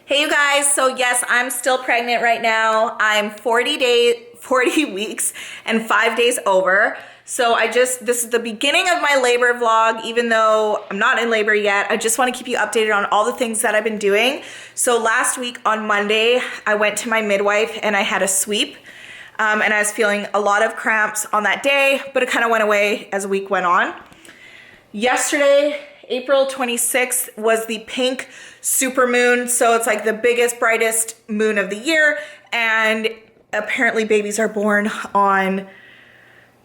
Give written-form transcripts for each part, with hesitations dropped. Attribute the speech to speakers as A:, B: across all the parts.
A: Hey you guys, so yes, I'm still pregnant right now. I'm 40 weeks and 5 days over. So this is the beginning of my labor vlog, even though I'm not in labor yet. I just want to keep you updated on all the things that I've been doing. So last week on Monday, I went to my midwife and I had a sweep. And I was feeling a lot of cramps on that day, but it kind of went away as the week went on. Yesterday, April 26th, was the pink supermoon. So it's like the biggest, brightest moon of the year. And apparently babies are born on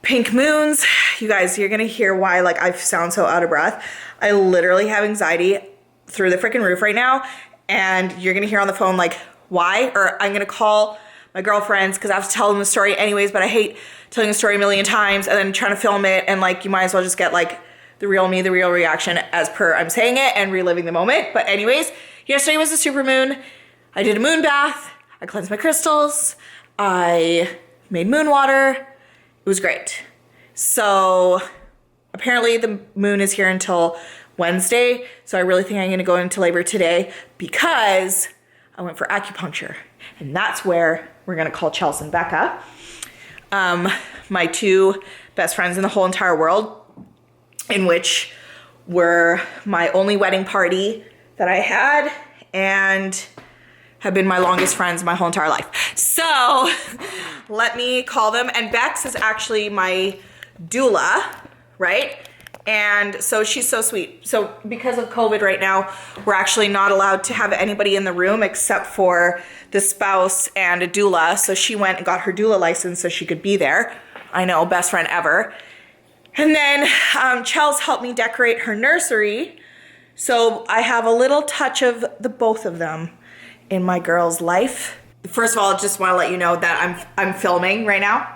A: pink moons. You guys, you're gonna hear why like I sound so out of breath. I literally have anxiety through the freaking roof right now. And you're gonna hear on the phone like, why? Or I'm gonna call my girlfriends because I have to tell them the story anyways, but I hate telling the story a million times and then trying to film it, and like you might as well just get like the real me, the real reaction as per I'm saying it and reliving the moment. But anyways, yesterday was the supermoon. I did a moon bath. I cleansed my crystals. I made moon water. It was great. So apparently the moon is here until Wednesday. So I really think I'm gonna go into labor today because I went for acupuncture. And that's where we're gonna call Chelsea and Becca, my two best friends in the whole entire world, in which were my only wedding party that I had and have been my longest friends my whole entire life. So let me call them. And Bex is actually my doula, right? And so she's so sweet. So because of COVID right now, we're actually not allowed to have anybody in the room except for the spouse and a doula. So she went and got her doula license so she could be there. I know, best friend ever. And then Chelsea helped me decorate her nursery. So I have a little touch of the both of them in my girl's life. First of all, I just want to let you know that I'm filming right now.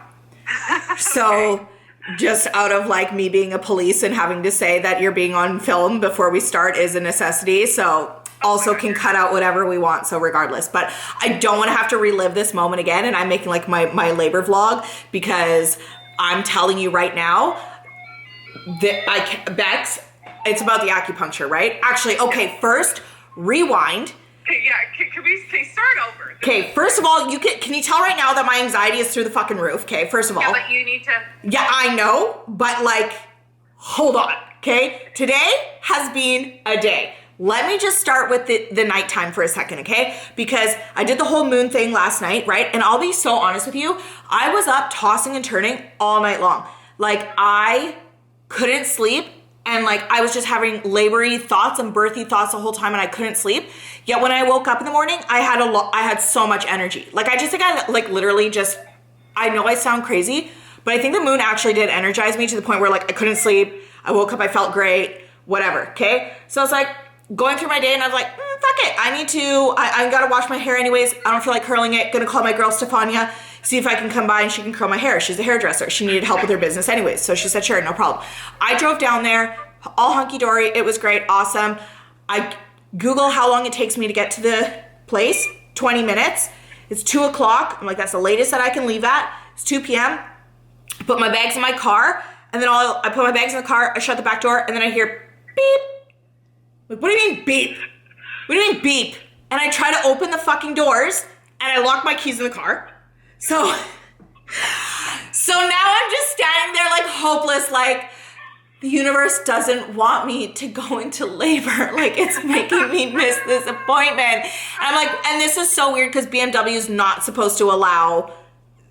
A: So just out of like me being a police and having to say that you're being on film before we start is a necessity. So also can cut out whatever we want. So regardless, but I don't want to have to relive this moment again. And I'm making like my labor vlog because I'm telling you right now that Bex, it's about the acupuncture, right? Actually, okay, first rewind.
B: Yeah, can we start over?
A: Okay, first of all, can you tell right now that my anxiety is through the fucking roof? Okay, first of all.
B: Yeah, but you need to.
A: Yeah, I know, but like, hold on, okay? Today has been a day. Let me just start with the nighttime for a second, okay? Because I did the whole moon thing last night, right? And I'll be so honest with you, I was up tossing and turning all night long. Like, I couldn't sleep. And like, I was just having labory thoughts and birthy thoughts the whole time and I couldn't sleep. Yet when I woke up in the morning, I had so much energy. Like I just think I like literally just, I know I sound crazy, but I think the moon actually did energize me to the point where like I couldn't sleep. I woke up, I felt great, whatever, okay? So it's like going through my day and I was like, fuck it. I gotta wash my hair anyways. I don't feel like curling it. Gonna call my girl Stefania, see if I can come by and she can curl my hair. She's a hairdresser. She needed help with her business anyways. So she said, sure, no problem. I drove down there, all hunky-dory. It was great, awesome. I Google how long it takes me to get to the place, 20 minutes. It's 2 o'clock. I'm like, that's the latest that I can leave at. It's 2 p.m. Put my bags in my car, and then I put my bags in the car, I shut the back door, and then I hear beep. Like, what do you mean beep? What do you mean beep? And I try to open the fucking doors, and I lock my keys in the car. So now I'm just standing there like hopeless, like the universe doesn't want me to go into labor. Like it's making me miss this appointment. And I'm like, and this is so weird because BMW is not supposed to allow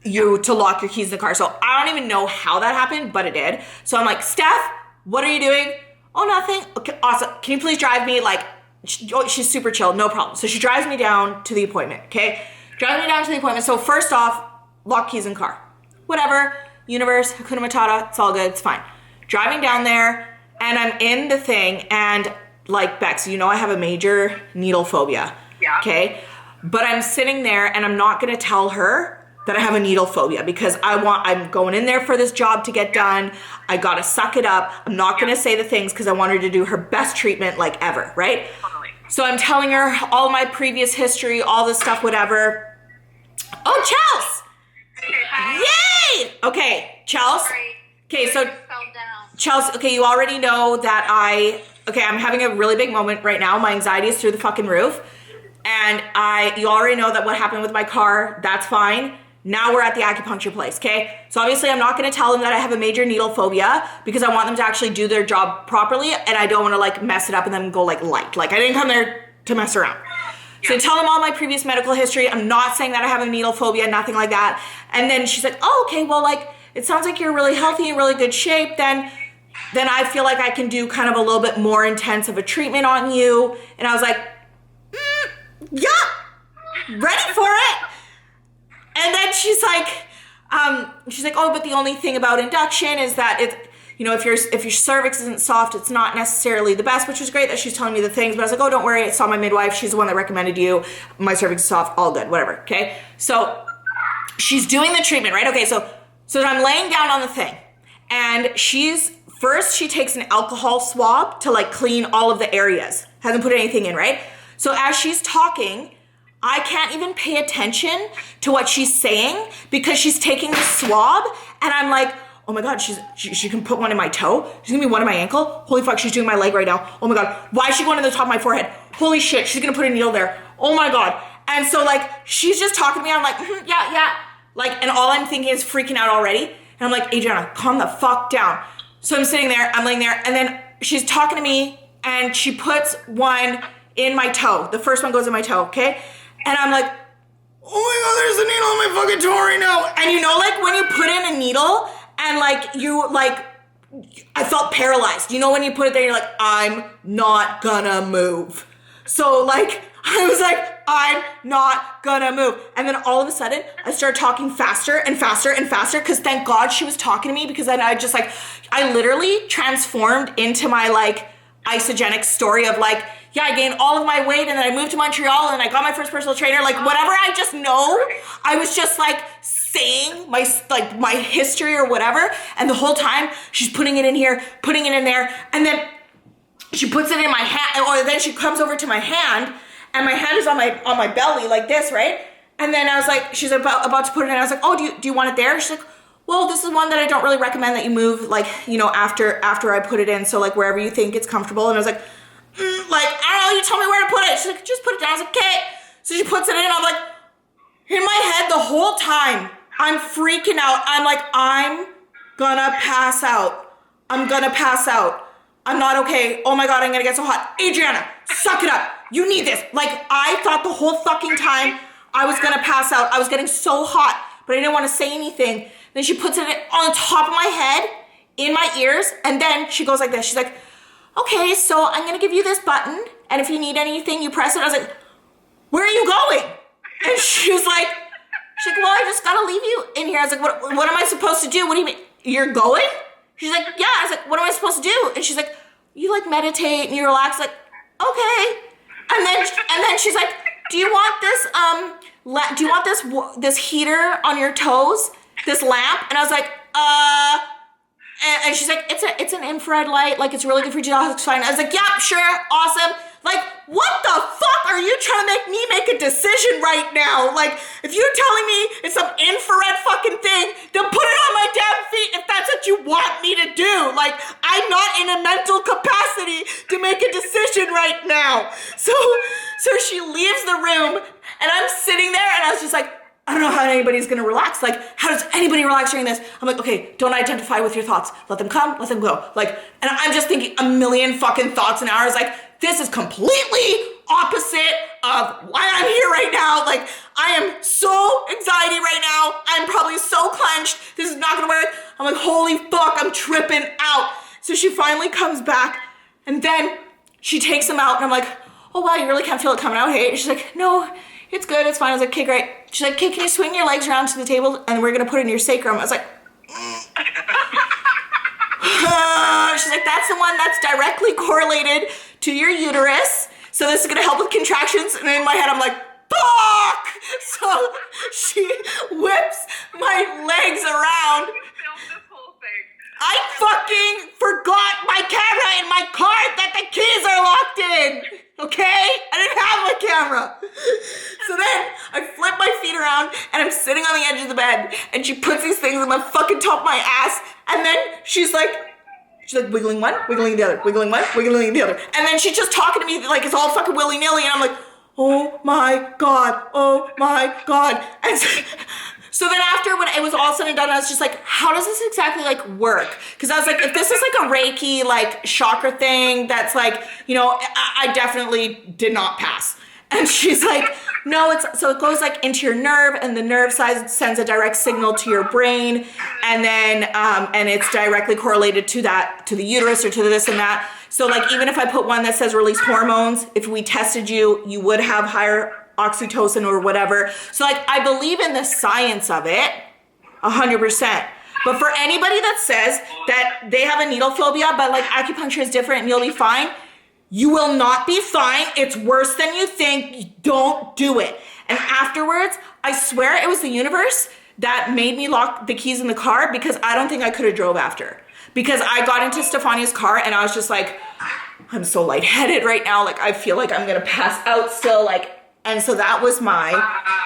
A: you to lock your keys in the car. So I don't even know how that happened, but it did. So I'm like, Steph, what are you doing? Oh, nothing. Okay, awesome. Can you please drive me? Like, she's super chill, no problem. So she drives me down to the appointment, okay? Drive me down to the appointment. So first off, lock keys in car. Whatever, universe, Hakuna Matata, it's all good, it's fine. Driving down there, and I'm in the thing, and like Bex, you know I have a major needle phobia,
B: Yeah.
A: okay? But I'm sitting there, and I'm not gonna tell her that I have a needle phobia because I'm going in there for this job to get done. I gotta suck it up. I'm not gonna say the things because I want her to do her best treatment like ever, right?
B: Totally.
A: So I'm telling her all my previous history, all this stuff, whatever. Oh, Chelsea!
B: Okay, hi.
A: Yay! Okay, Chelsea.
B: Sorry.
A: Okay, so
C: Fell down.
A: Chelsea, okay, you already know that I'm having a really big moment right now. My anxiety is through the fucking roof. And you already know that what happened with my car, that's fine. Now we're at the acupuncture place, okay? So obviously I'm not gonna tell them that I have a major needle phobia because I want them to actually do their job properly and I don't wanna like mess it up and then go like light. Like I didn't come there to mess around. So I tell them all my previous medical history. I'm not saying that I have a needle phobia, nothing like that. And then she's like, oh, okay, well like, it sounds like you're really healthy and really good shape. Then I feel like I can do kind of a little bit more intense of a treatment on you. And I was like, yeah, ready for it. And then she's like, oh, but the only thing about induction is that if your cervix isn't soft, it's not necessarily the best, which was great that she's telling me the things. But I was like, oh, don't worry, I saw my midwife. She's the one that recommended you. My cervix is soft, all good, whatever. Okay. So she's doing the treatment, right? Okay. So I'm laying down on the thing and she takes an alcohol swab to like clean all of the areas. Hasn't put anything in, right? So as she's talking, I can't even pay attention to what she's saying because she's taking the swab and I'm like, oh my God, she can put one in my toe. She's gonna be one in my ankle. Holy fuck, she's doing my leg right now. Oh my God, why is she going to the top of my forehead? Holy shit, she's gonna put a needle there. Oh my God. And so like, she's just talking to me. I'm like, yeah. Like, and all I'm thinking is freaking out already. And I'm like, Adriana, calm the fuck down. So I'm sitting there, I'm laying there, and then she's talking to me and she puts one in my toe. The first one goes in my toe, okay? And I'm like, oh my God, there's a needle in my fucking toe right now. And you know, like when you put in a needle and I felt paralyzed. You know, when you put it there, you're like, I'm not gonna move. So like, I was like, I'm not gonna move. And then all of a sudden, I started talking faster and faster and faster because thank God she was talking to me because then I literally transformed into my like isogenic story of like, yeah, I gained all of my weight and then I moved to Montreal and I got my first personal trainer. Like whatever I just know, I was just like saying my history or whatever. And the whole time she's putting it in here, putting it in there. And then she puts it in my hand, or then she comes over to my hand and my hand is on my belly like this, right? And then I was like, she's about to put it in. I was like, oh, do you want it there? She's like, well, this is one that I don't really recommend that you move, like, you know, after I put it in. So like wherever you think it's comfortable. And I was like, like, I don't know, you tell me where to put it. She's like, just put it down. I was like, okay. So she puts it in. I'm like, in my head the whole time, I'm freaking out. I'm like, I'm gonna pass out. I'm gonna pass out. I'm not okay. Oh my God, I'm gonna get so hot. Adriana, suck it up. You need this. Like, I thought the whole fucking time I was gonna pass out. I was getting so hot, but I didn't want to say anything. Then she puts it on top of my head, in my ears, and then she goes like this. She's like, okay, so I'm gonna give you this button, and if you need anything, you press it. I was like, where are you going? And she's like, well, I just gotta leave you in here. I was like, what am I supposed to do? What do you mean? You're going? She's like, yeah. I was like, what am I supposed to do? And she's like, you like meditate and you relax. Like, okay. And then she's like, do you want this heater on your toes? This lamp? And I was like, and she's like, it's an infrared light. Like, it's really good for you. It's fine. I was like, yeah, sure. Awesome. Like, what the fuck are you trying to make me make a decision right now? Like, if you're telling me it's some infrared fucking thing, then put it on my damn feet if that's what you want me to do. Like, I'm not in a mental capacity to make a decision right now. So she leaves the room and I'm sitting there and I was just like, I don't know how anybody's gonna relax. Like, how does anybody relax during this? I'm like, okay, don't identify with your thoughts. Let them come, let them go. Like, and I'm just thinking a million fucking thoughts an hour. It's like, this is completely opposite of why I'm here right now. Like, I am so anxiety right now. I'm probably so clenched. This is not gonna work. I'm like, holy fuck, I'm tripping out. So she finally comes back and then she takes them out and I'm like, oh wow, you really can't feel it coming out, hey? She's like, no, it's good, it's fine. I was like, okay, great. She's like, okay, can you swing your legs around to the table and we're gonna put it in your sacrum? I was like, she's like, that's the one that's directly correlated to your uterus. So this is gonna help with contractions. And in my head, I'm like, fuck! So she whips my legs around.
B: Film this whole thing.
A: I fucking forgot my camera in my car that the keys are locked in. Okay? I didn't have my camera. So then I flip my feet around and I'm sitting on the edge of the bed and she puts these things on my fucking top of my ass and then she's like wiggling one, wiggling the other, wiggling one, wiggling the other. And then she's just talking to me like it's all fucking willy-nilly and I'm like, oh my God, oh my God. And so then after, when it was all said and done, I was just like, how does this exactly like work? Because I was like, if this is like a Reiki, like chakra thing, that's like, you know, I definitely did not pass. And she's like, no, so it goes like into your nerve, and the nerve sends a direct signal to your brain, and then and it's directly correlated to the uterus or to this and that. So like, even if I put one that says release hormones, if we tested you, you would have higher oxytocin or whatever. So like, I believe in the science of it 100%. But for anybody that says that they have a needle phobia, but like acupuncture is different and you'll be fine, you will not be fine. It's worse than you think. Don't do it. And afterwards, I swear it was the universe that made me lock the keys in the car, because I don't think I could have drove after. Because I got into Stefania's car and I was just like, I'm so lightheaded right now. Like, I feel like I'm going to pass out still. Like, and so that was my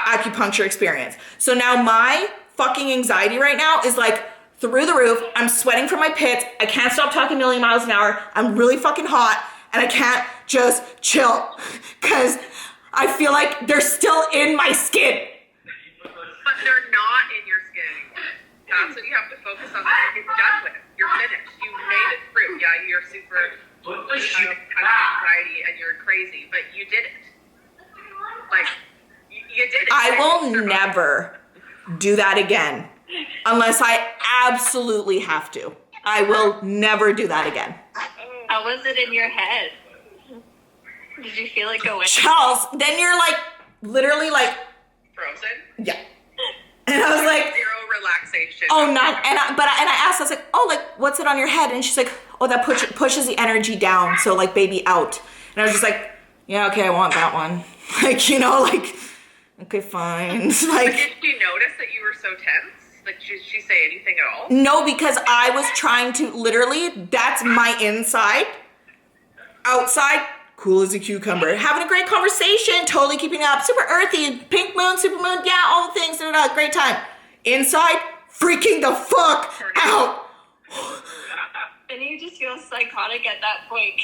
A: acupuncture experience. So now my fucking anxiety right now is like through the roof. I'm sweating from my pits. I can't stop talking a million miles an hour. I'm really fucking hot. And I can't just chill because I feel like they're still in my skin.
B: But they're not in your skin. That's what you have to focus on. You're done with it. You're finished. You made it through. Yeah, you're super, you have anxiety and you're crazy, but you did it. Like, you did it.
A: I will never do that again unless I absolutely have to. I will never do that again.
C: How was it in your head? Did you feel it go in?
A: Charles, then you're like, literally like,
B: Frozen?
A: yeah. And I was like,
B: Zero relaxation.
A: oh, not, and I asked, I was like, oh, like, what's it on your head? And she's like, oh, that pushes the energy down. So like, baby, out. And I was just like, yeah, okay, I want that one. Like, you know, like, okay, fine. Like,
B: did she notice that you were so tense? Like, did she say anything at all?
A: no, because I was trying to, literally, that's my inside. Outside, cool as a cucumber. Having a great conversation, totally keeping up. Super earthy, pink moon, super moon, yeah, all the things, great time. Inside, freaking the fuck out.
C: And you just feel psychotic at that point.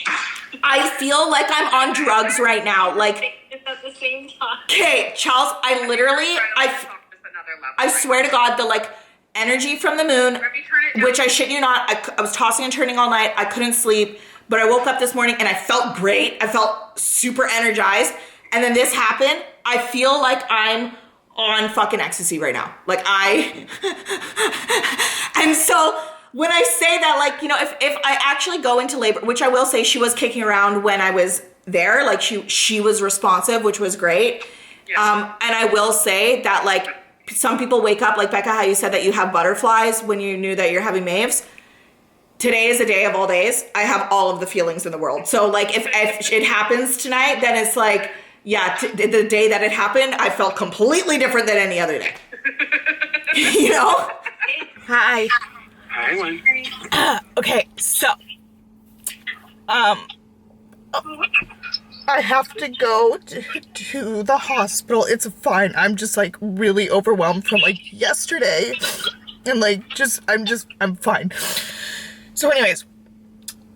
A: I feel like I'm on drugs right now. Like,
C: It's at the same time.
A: okay, Charles, I literally, I swear to God, the like energy from the moon, which I shit you not, I was tossing and turning all night. I couldn't sleep, but I woke up this morning and I felt great. I felt super energized. And then this happened. I feel like I'm on fucking ecstasy right now. Like and so when I say that, like, you know, if I actually go into labor, which I will say she was kicking around when I was there, like she was responsive, which was great. Yeah. And I will say that, like, some people wake up, like Becca, how you said that you have butterflies when you knew that you're having MAVs. Today is a day of all days. I have all of the feelings in the world. So like, if it happens tonight, then it's like, yeah, the day that it happened, I felt completely different than any other day. You know? Hi.
D: Hi.
A: Okay, so, I have to go to the hospital. It's fine. I'm just like really overwhelmed from like yesterday. And like, I'm fine. So anyways,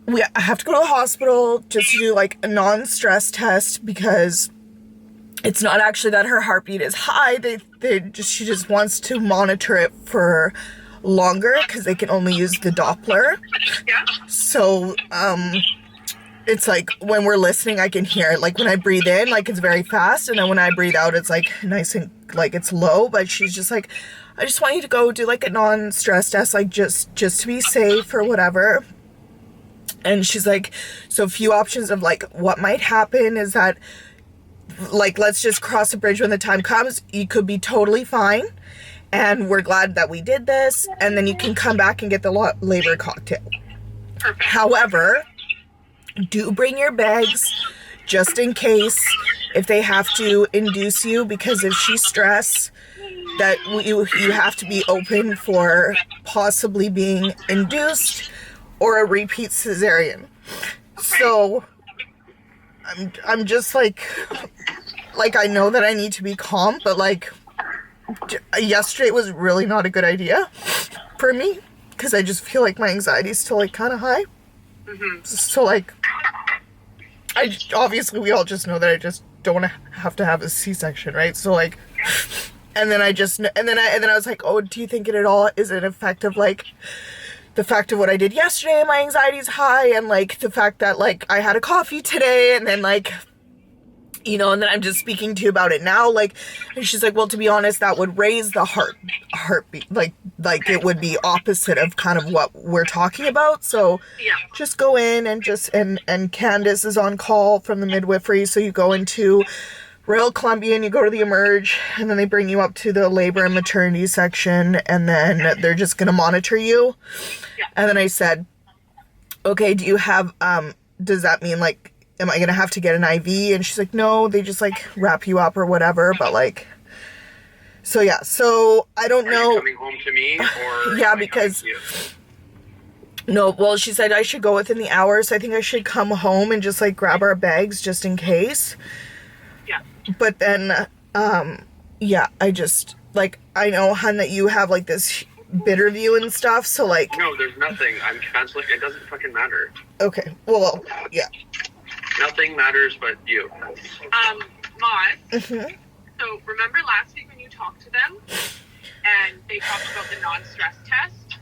A: I have to go to the hospital just to do like a non-stress test, because it's not actually that her heartbeat is high. She just wants to monitor it for longer because they can only use the Doppler.
B: Yeah.
A: So, it's like when we're listening, I can hear it. Like when I breathe in, like it's very fast. And then when I breathe out, it's like nice and like it's low. But she's just like, I just want you to go do like a non-stress test, like just to be safe or whatever. And she's like, so a few options of like what might happen is that, like, let's just cross the bridge when the time comes. You could be totally fine. And we're glad that we did this. And then you can come back and get the labor cocktail.
B: Perfect.
A: However, do bring your bags just in case if they have to induce you, because if she's stressed, that you have to be open for possibly being induced or a repeat cesarean. So I'm just like I know that I need to be calm, but like yesterday was really not a good idea for me, because I just feel like my anxiety is still like kind of high. Mm-hmm. So like, obviously we all just know that I just
E: don't want to have a C-section, right? So like, and then I was like, oh, do you think it at all is an effect of like the fact of what I did yesterday? My anxiety's high, and like the fact that like I had a coffee today, and then like, you know, and then I'm just speaking to you about it now, like, and she's like, well, to be honest, that would raise the heartbeat, like it would be opposite of kind of what we're talking about. So just go in and and Candace is on call from the midwifery, so you go into Royal Columbia and you go to the Emerge, and then they bring you up to the labor and maternity section, and then they're just gonna monitor you. And then I said, okay, do you have does that mean like, am I going to have to get an IV? And she's like, no, they just like wrap you up or whatever. But like, so yeah, so I don't know.
D: Are you coming home to me or?
E: Yeah, because no, well, she said I should go within the hour. So I think I should come home and just like grab our bags just in case.
B: Yeah.
E: But then, yeah, I just like, I know, hun, that you have like this bitter view and stuff. So like,
D: No, there's nothing. I'm canceling. It doesn't fucking matter.
E: okay, well, yeah.
D: Nothing matters but you.
B: Maude.
E: Mm-hmm.
B: So remember last week when you talked to them and they talked about the non-stress test?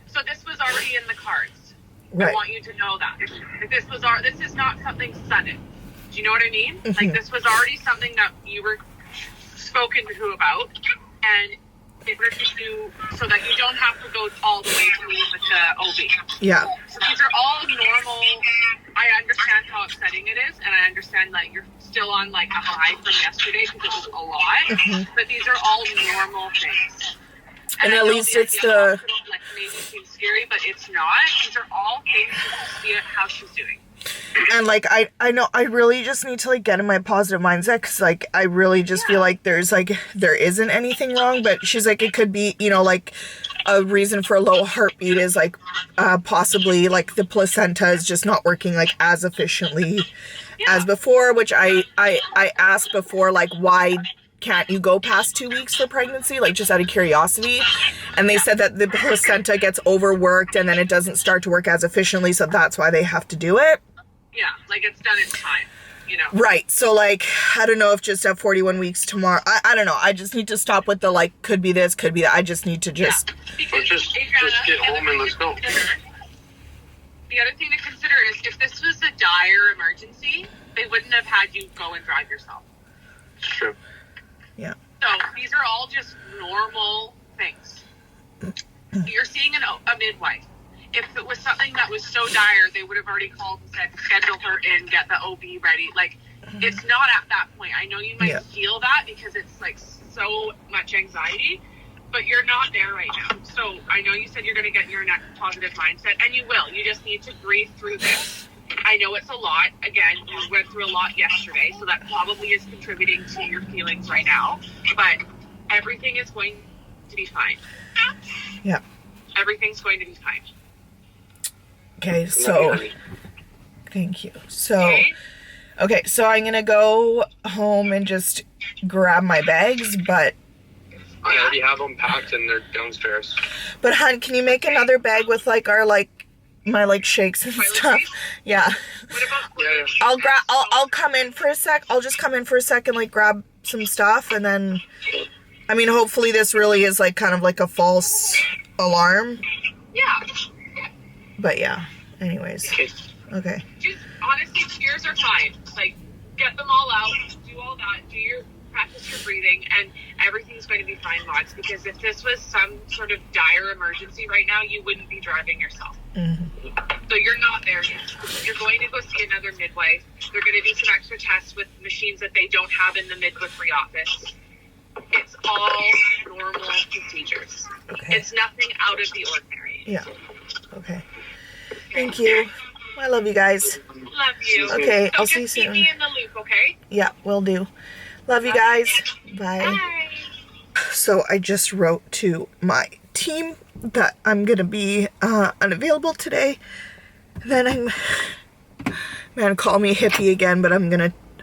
B: So this was already in the cards.
E: Right.
B: I want you to know that. Like, this is not something sudden. Do you know what I mean?
E: Mm-hmm.
B: Like, this was already something that you were spoken to about, and in order to do so that you don't have to go all the way to with the OB.
E: Yeah.
B: So these are all normal. I understand how upsetting it is, and I understand that you're still on like a high from yesterday because it was a lot.
E: Mm-hmm.
B: But these are all normal things.
E: And
B: I
E: at
B: know
E: least
B: the
E: it's
B: idea of
E: the...
B: hospital, like, maybe seems scary, but it's not. These are all things to see how she's doing.
E: And like, I know I really just need to like get in my positive mindset, because like I really just feel like there isn't anything wrong, but she's like, it could be, you know, like a reason for a low heartbeat is like possibly like the placenta is just not working like as efficiently as before, which I asked before, like, why can't you go past 2 weeks for pregnancy, like just out of curiosity, and they said that the placenta gets overworked and then it doesn't start to work as efficiently, so that's why they have to do it.
B: Yeah, like it's done its time, you know.
E: Right. So like, I don't know if just at 41 weeks tomorrow, I don't know. I just need to stop with the like, could be this, could be that. I just need to just...
D: Or just get home and let's go.
B: The other thing to consider is if this was a dire emergency, they wouldn't have had you go and drive yourself.
D: True.
E: Yeah.
B: So these are all just normal things. You're seeing a midwife. If it was something that was so dire, they would have already called and said, schedule her in, get the OB ready. Like, it's not at that point. I know you might feel that because it's like so much anxiety, but you're not there right now. So I know you said you're going to get in your next positive mindset, and you will. You just need to breathe through this. I know it's a lot. Again, you went through a lot yesterday, so that probably is contributing to your feelings right now. But everything is going to be fine.
E: Yeah.
B: Everything's going to be fine.
E: Okay, so... Thank you. So... Okay, so I'm gonna go home and just grab my bags, but...
D: I already have them packed and they're downstairs.
E: But hon, can you make another bag with like our like my like shakes and stuff? Yeah.
B: What about
E: I'll come in for a sec. I'll just come in for a sec and like grab some stuff, and then I mean, hopefully this really is like kind of like a false alarm.
B: Yeah.
E: But yeah. Anyways. Okay.
B: Just honestly, tears are fine. Like, get them all out, do all that, practice your breathing, and everything's going to be fine, Mods, because if this was some sort of dire emergency right now, you wouldn't be driving yourself.
E: Mm-hmm.
B: So you're not there yet. You're going to go see another midwife. They're going to do some extra tests with machines that they don't have in the midwifery office. It's all normal procedures.
E: Okay.
B: It's nothing out of the ordinary.
E: Yeah. Okay. Thank you. I love you guys.
B: Love you.
E: Okay,
B: So
E: I'll see you
B: just keep
E: soon.
B: me in the loop, okay?
E: Yeah, will do. Love you guys. Bye.
B: Bye.
E: So I just wrote to my team that I'm gonna be unavailable today. Then man, call me hippie again, but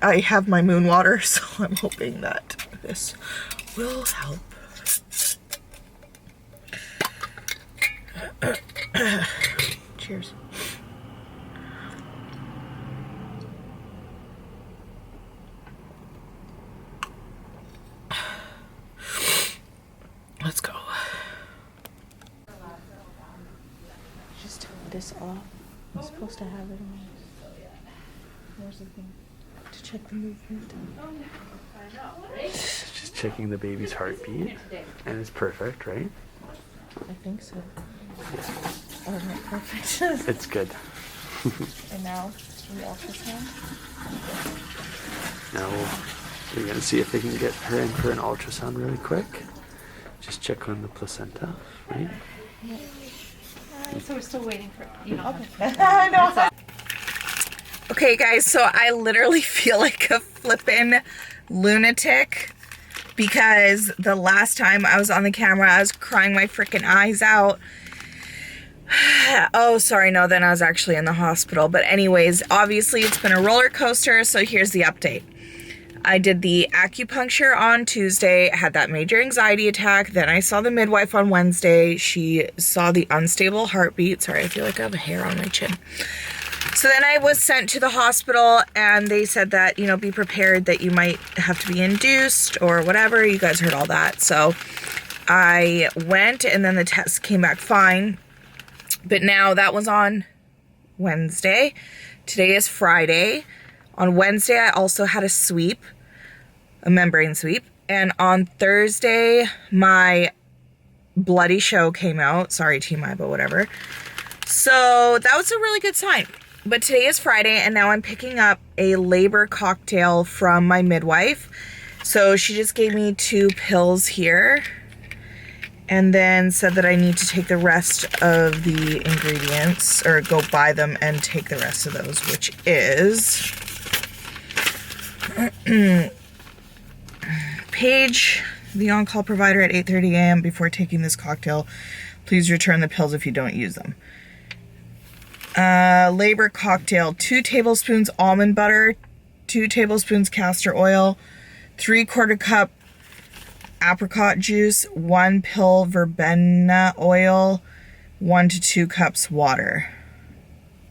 E: I have my moon water, so I'm hoping that this will help. Cheers.
A: this off. I'm supposed to have it on. Where's the thing? To check the movement.
F: Just checking the baby's heartbeat, and it's perfect, right?
A: I think so. Oh, not perfect.
F: It's good.
A: And now, the ultrasound.
F: Now we're gonna see if they can get her in for an ultrasound really quick. Just check on the placenta, right?
G: So we're still waiting for, you know.
A: I know. Okay, guys, so I literally feel like a flippin' lunatic because the last time I was on the camera, I was crying my freaking eyes out. Oh, sorry, no, then I was actually in the hospital. But anyways, obviously it's been a roller coaster, so here's the update. I did the acupuncture on Tuesday, had that major anxiety attack. Then I saw the midwife on Wednesday. She saw the unstable heartbeat. Sorry, I feel like I have a hair on my chin. So then I was sent to the hospital and they said that, you know, be prepared that you might have to be induced or whatever. You guys heard all that. So I went and then the test came back fine. But now that was on Wednesday. Today is Friday. On Wednesday, I also had a sweep, a membrane sweep. And on Thursday, my bloody show came out. Sorry, TMI, but whatever. So that was a really good sign. But today is Friday, and now I'm picking up a labor cocktail from my midwife. So she just gave me 2 pills here. And then said that I need to take the rest of the ingredients, or go buy them and take the rest of those, which is... Page the on-call provider at 8:30 a.m. before taking this cocktail. Please return the pills if you don't use them. Labor cocktail, 2 tablespoons almond butter, 2 tablespoons castor oil, 3/4 cup apricot juice, 1 pill verbena oil, 1 to 2 cups water.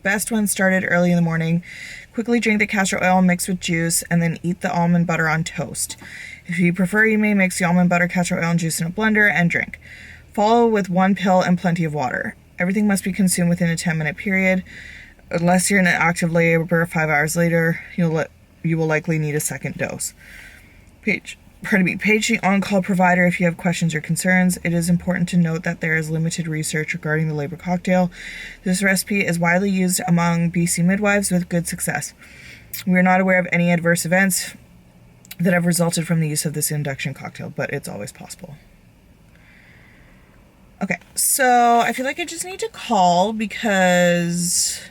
A: Best when started early in the morning. Quickly drink the castor oil mixed with juice and then eat the almond butter on toast. If you prefer, you may mix the almond butter, castor oil, and juice in a blender and drink. Follow with 1 pill and plenty of water. Everything must be consumed within a 10-minute period. Unless you're in an active labor 5 hours later, you will likely need a second dose. Page the on-call provider if you have questions or concerns. It is important to note that there is limited research regarding the labor cocktail. This recipe is widely used among BC midwives with good success. We are not aware of any adverse events that have resulted from the use of this induction cocktail, but it's always possible. Okay, so I feel like I just need to call because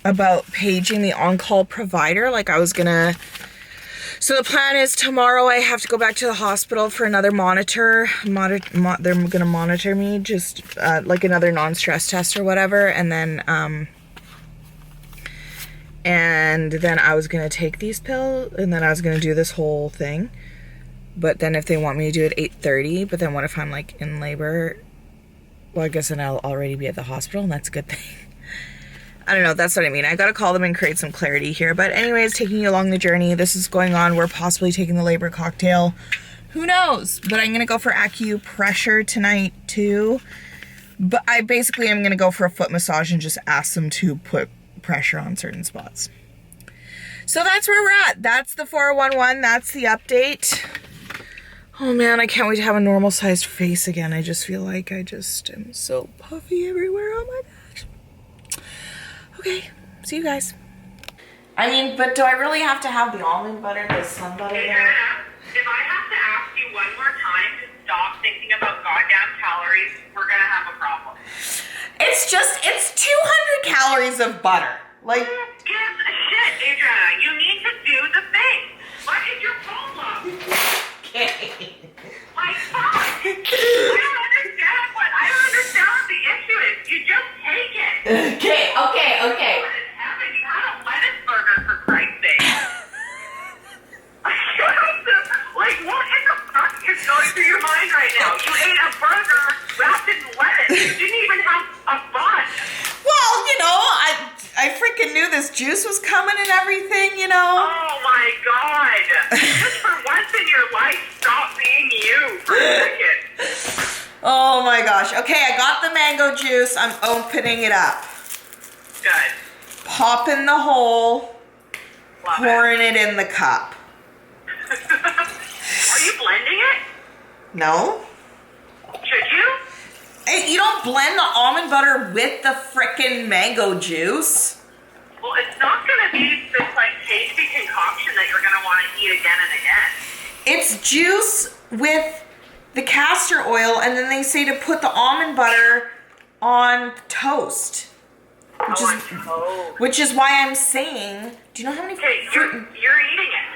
A: about paging the on-call provider. Like I was gonna, so the plan is tomorrow I have to go back to the hospital for another monitor. They're gonna monitor me, just like another non-stress test or whatever, and then I was gonna take these pills, and then I was gonna do this whole thing. But then if they want me to do it 8:30, but then what if I'm like in labor? Well, I guess then I'll already be at the hospital, and that's a good thing. I don't know, that's what I mean. I gotta call them and create some clarity here. But anyways, taking you along the journey, this is going on. We're possibly taking the labor cocktail. Who knows? But I'm gonna go for acupressure tonight too. But I basically am gonna go for a foot massage and just ask them to put pressure on certain spots. So that's where we're at. That's the 411. That's the update. Oh man, I can't wait to have a normal sized face again. I just feel like I just am so puffy everywhere. Oh my gosh. Okay, see you guys. I mean, but do I really have to have the almond butter, the sun butter there?
B: Adriana, if I have to ask you one more time to stop thinking about goddamn calories, we're gonna have a problem.
A: It's 200 calories of butter. Like,
B: Who gives a shit, Adriana? You need to do the thing. What is your problem?
A: okay.
B: Like, fuck. I don't understand what the issue is. You just take it.
A: Okay.
B: What in heaven? You had a lettuce burger, for Christ's sake. Like, what in the fuck is going through your mind right now? You ate a burger wrapped in lettuce. You didn't even have a bun.
A: Well, you know, I freaking knew this juice was coming and everything, you know.
B: Oh my god. Just for once in your life, stop being you for a second.
A: Oh my gosh. Okay, I got the mango juice. I'm opening it up.
B: Good.
A: Popping the hole.
B: Love
A: Pouring it in the cup.
B: Are you blending it?
A: No?
B: Should you?
A: Hey, you don't blend the almond butter with the frickin' mango juice.
B: Well, it's not going to be this like tasty concoction that you're going to want to eat again and again.
A: It's juice with the castor oil, and then they say to put the almond butter on toast. Which is why I'm saying, do you know how many
B: Okay, you're eating it.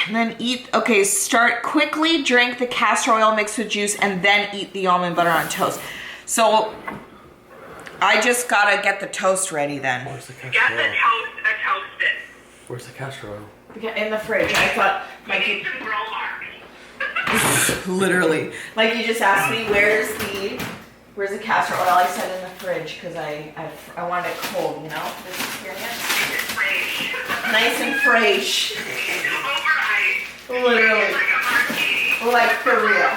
A: And then start quickly, drink the castor oil mixed with juice, and then eat the almond butter on toast. So I just gotta get the toast ready then.
F: Where's the castor
B: Get the
F: oil?
B: toasted.
F: Where's the castor oil?
A: In the fridge. I thought,
B: You need some grill marks.
A: literally, like you just asked me, where's the castor oil? I said in the fridge because I wanted it cold, you know, this experience. Nice and fresh.
B: Over ice.
A: Literally.
B: Like a martini.
A: Like for real.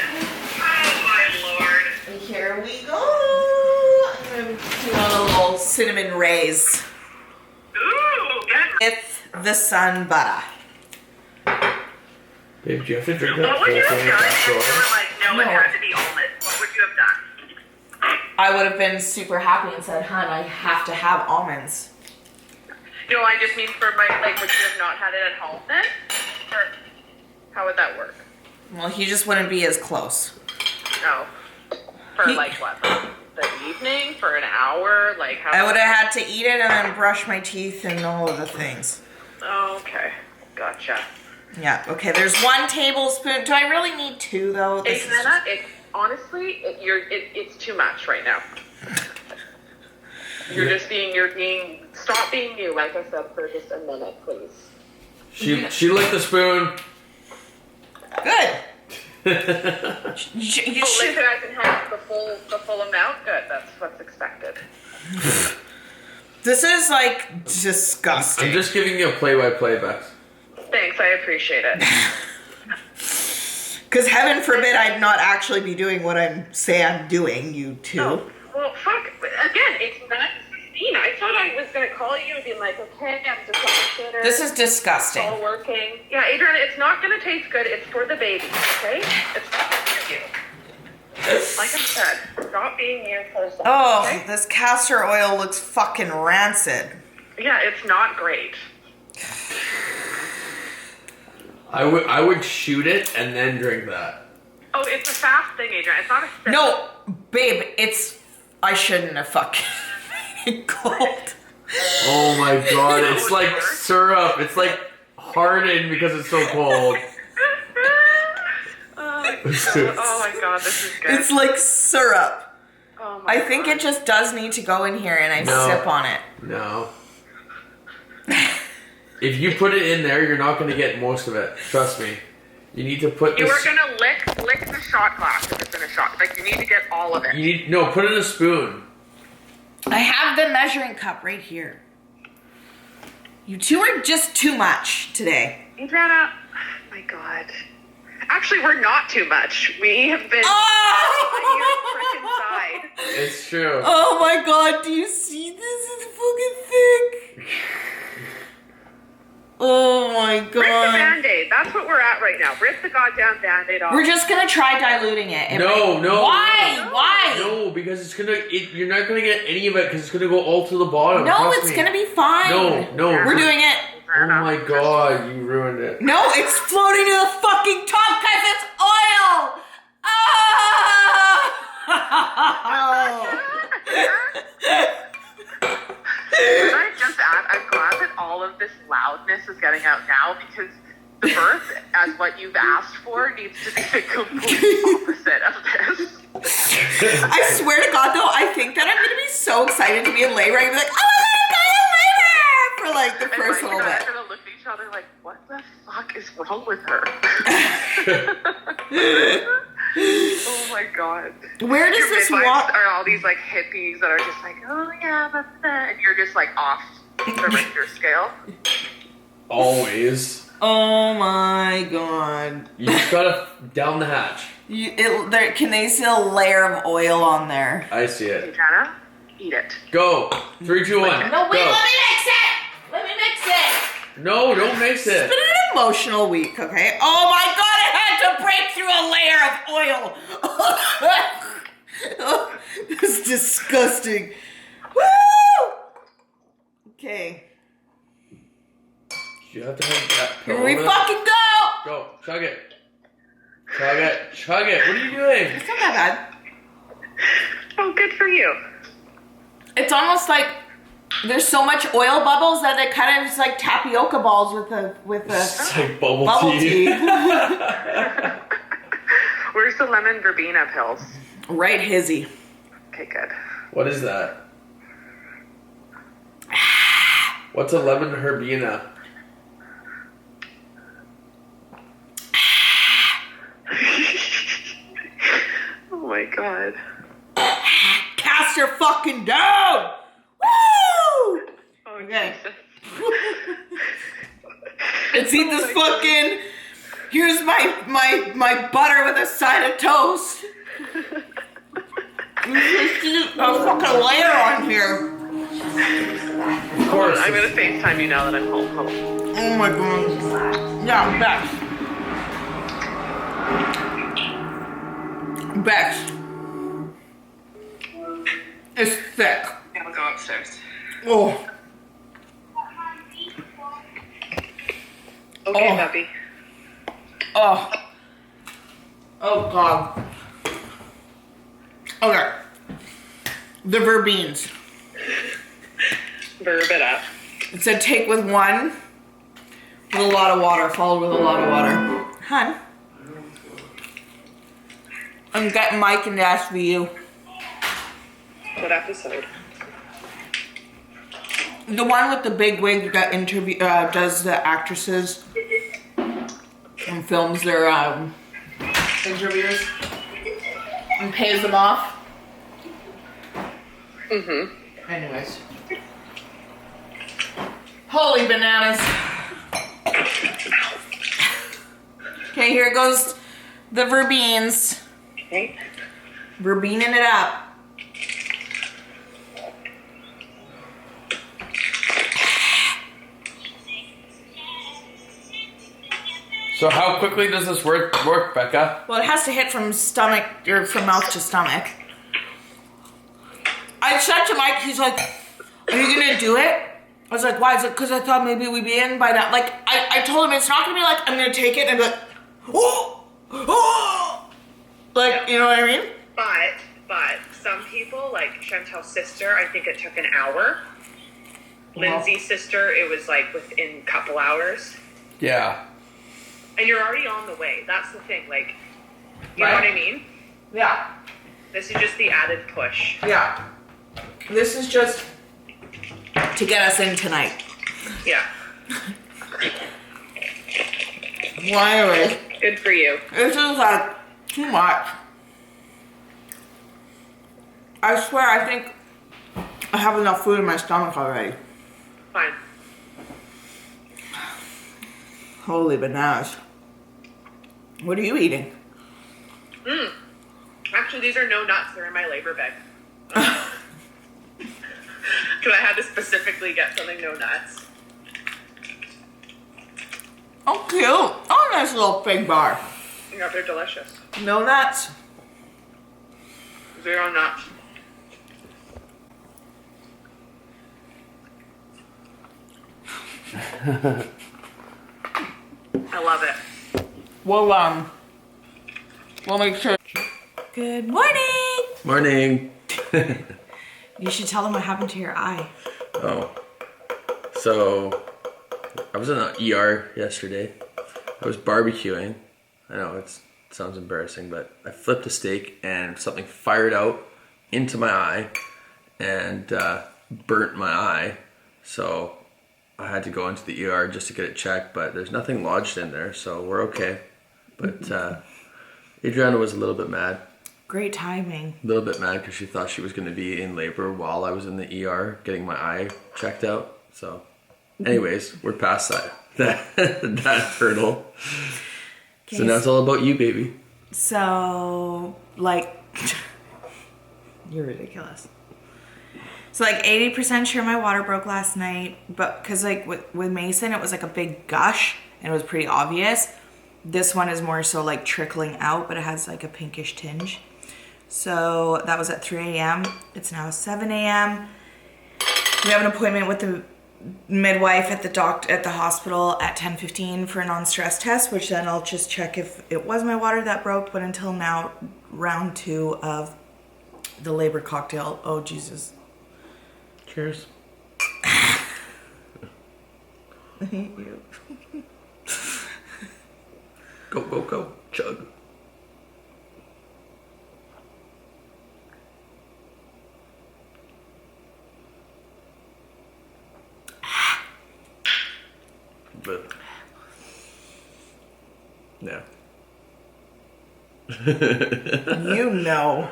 B: Oh my lord.
A: And here we go. I'm gonna put on a little cinnamon rays
B: Ooh, good.
A: with the sun butter.
F: Babe, do you have to drink that
B: What
F: full
B: would you
F: thing
B: have
F: of
B: done if
F: castor
B: you
F: oil?
B: were like, no, it
A: No.
B: had to be almonds? What would you have done?
A: I would have been super happy and said, "Hun, I have to have almonds."
B: No, I just mean for my, like, would you have not had it at home then? Or how would that work?
A: Well, he just wouldn't be as close.
B: No. For
A: He-
B: like what? The evening? For an hour? Like how?
A: I would have had to eat it and then brush my teeth and all of the things.
B: Oh, okay. Gotcha.
A: Yeah. Okay. There's 1 tablespoon. Do I really need 2 though? This is
B: Adriana, it's honestly, it's too much right now. You're being, stop being you, like I said, for just a minute, please.
F: She licked the spoon.
A: good. You
B: Oh,
A: should-
B: lick it as in have the full amount? Good, that's what's expected.
A: This is like
F: I'm
A: disgusting.
F: just giving you a play-by-play, Bex.
B: Thanks, I appreciate it.
A: Because heaven forbid I'd not actually be doing what I'm doing, you two.
B: Oh, well, fuck. Again, it's not 16. I thought I was going to call you and be like, okay, I'm just on the shitter.
A: This is
B: It's
A: disgusting.
B: all working. Yeah, Adriana, it's not going to taste good. It's for the baby, okay? It's not for you. Like I said, stop being you for a second,
A: Oh,
B: okay?
A: this castor oil looks fucking rancid.
B: Yeah, it's not great.
F: I would shoot it and then drink that.
B: Oh, it's a fast thing, Adriana. It's not a sip.
A: No, babe, I shouldn't have fucking made it cold.
F: Oh my god, it's like syrup. It's like hardened because it's so cold.
B: Oh my god, this is good.
A: It's like syrup.
B: Oh my
A: I think
B: God.
A: it just does need to go in here and I
F: No.
A: sip on it.
F: No. If you put it in there, you're not going to get most of it. Trust me. You need to put
B: You
F: this.
B: were gonna lick the shot glass if it's in a shot. Like you need to get all of it.
F: You need put it in a spoon.
A: I have the measuring cup right here. You two are just too much today.
B: Adriana, oh my god. Actually, we're not too much. We have been on your frickin' side.
F: It's true.
A: Oh my god, do you see this? It's fucking thick. Oh my
B: Rip the
A: god.
B: Band-Aid. That's what we're at right now. Rip the goddamn Band-Aid off.
A: We're just gonna try diluting it.
F: No.
A: Why?
B: No.
A: Why?
F: No, because you're not gonna get any of it because it's gonna go all to the bottom.
A: No,
F: Trust
A: it's
F: me.
A: gonna be fine.
F: No.
A: We're doing it.
F: Oh my god, you ruined it.
A: No, it's floating to the fucking top because it's oil.
B: Can I just add, I'm glad that all of this loudness is getting out now because the birth, as what you've asked for, needs to be the complete opposite of this.
A: I swear to God, though, I think that I'm gonna be so excited to be in labor. I'm gonna be like, oh my God, I'm in labor for like the
B: And
A: first
B: Mike
A: little
B: and I
A: bit.
B: are gonna look at each other like, what the fuck is wrong with her? Oh my god.
A: Where does
B: Your
A: this
B: midwives
A: walk?
B: are all these like hippies that are just like, oh yeah, that's that, and you're just like off the Richter scale.
F: Always.
A: Oh my God.
F: You just gotta down the hatch.
A: Can they see a layer of oil on there?
F: I see it.
B: Adriana, eat it.
F: Go. 3, 2, 1.
A: No, wait,
F: Go.
A: let me mix it! Let me mix it!
F: No, don't mix it.
A: It's been an emotional week, okay? Oh my god, I had to break through a layer of oil! It's disgusting. Woo! Okay.
F: You have to hold that.
A: Here we fucking go!
F: Go. Chug it. Chug it. Chug it. What are you doing?
A: It's not that bad.
B: Oh, good for you.
A: It's almost like there's so much oil bubbles that it kind of is like tapioca balls with
F: It's like bubble
A: bubble
F: tea.
A: tea.
B: Where's the lemon verbena pills?
A: Right, hizzy.
B: Okay, good.
F: What is that? What's a lemon verbena?
B: Oh my god.
A: Cast your fucking down! Woo!
B: Oh,
A: Okay.
B: Jesus.
A: Let's eat this fucking. Here's my butter with a side of toast. A fucking layer on here.
F: Of course.
B: I'm gonna FaceTime you now that I'm home.
A: Oh my god. Yeah, Bex. It's thick.
B: Yeah, I'll go upstairs.
A: Oh.
B: Okay,
A: Oh.
B: puppy.
A: Oh. Oh god. Okay. The verbenes.
B: Verb it up.
A: It said take with one with a lot of water, followed with a lot of water. Hun. I'm getting Mike and Dash for you.
B: What episode?
A: The one with the big wig that does the actresses and films their interviews and pays them off.
B: Mm-hmm.
A: Anyways. Holy bananas. Okay, here goes the verbenes.
B: Okay.
A: Verbening it up.
F: So how quickly does this work, Becca?
A: Well, it has to hit from stomach or from mouth to stomach. I said to Mike, he's like, "Are you gonna do it?" I was like, "Why?" Is it because I thought maybe we'd be in by now? Like, I told him it's not gonna be like I'm gonna take it and be like, "Oh, oh," like, you know what I mean?
B: But some people, like Chantel's sister, I think it took an hour. Lindsay's sister, it was like within a couple hours.
F: Yeah.
B: And you're already on the way. That's the thing. Like, you know
A: Right.
B: what I mean?
A: Yeah,
B: This is just the added push.
A: yeah. This is just to get us in tonight.
B: Yeah.
A: Well, anyway,
B: Good for you.
A: this is like too much. I swear, I think I have enough food in my stomach already.
B: Fine.
A: Holy bananas. What are you eating?
B: Actually, these are no nuts. They're in my labor bag. Because I had to specifically get something no nuts.
A: Oh, cute. Oh, nice little fig bar.
B: Yeah, they're delicious.
A: No nuts.
B: 0 nuts. I love it.
A: We'll make sure. Good morning.
F: Morning.
A: You should tell them what happened to your eye.
F: Oh. So, I was in the ER yesterday. I was barbecuing. I know it sounds embarrassing, but I flipped a steak and something fired out into my eye and burnt my eye. So I had to go into the ER just to get it checked, but there's nothing lodged in there, so we're okay. But Adriana was a little bit mad.
A: Great timing.
F: A little bit mad because she thought she was going to be in labor while I was in the ER getting my eye checked out. So, anyways, we're past that hurdle. So now it's all about you, baby.
A: So, like, you're ridiculous. So, like, 80% sure my water broke last night, but because, like, with Mason, it was like a big gush and it was pretty obvious. This one is more so like trickling out, but it has like a pinkish tinge. So that was at 3 a.m. It's now 7 a.m. We have an appointment with the midwife at the hospital at 10:15 for a non-stress test, which then I'll just check if it was my water that broke. But until now, round 2 of the labor cocktail. Oh, Jesus.
F: Cheers.
A: I hate you.
F: Go, go, go. Chug. But yeah.
A: You know.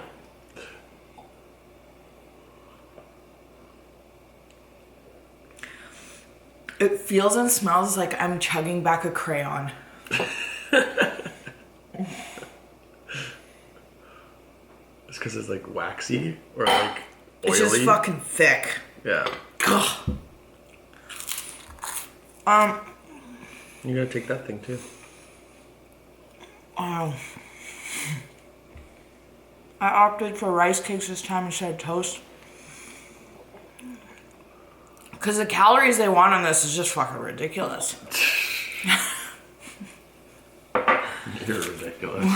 A: It feels and smells like I'm chugging back a crayon.
F: It's because it's like waxy or like oily.
A: It's just fucking thick.
F: Yeah.
A: Ugh.
F: You gotta take that thing too.
A: I opted for rice cakes this time instead of toast. Because the calories they want on this is just fucking ridiculous.
F: You're ridiculous.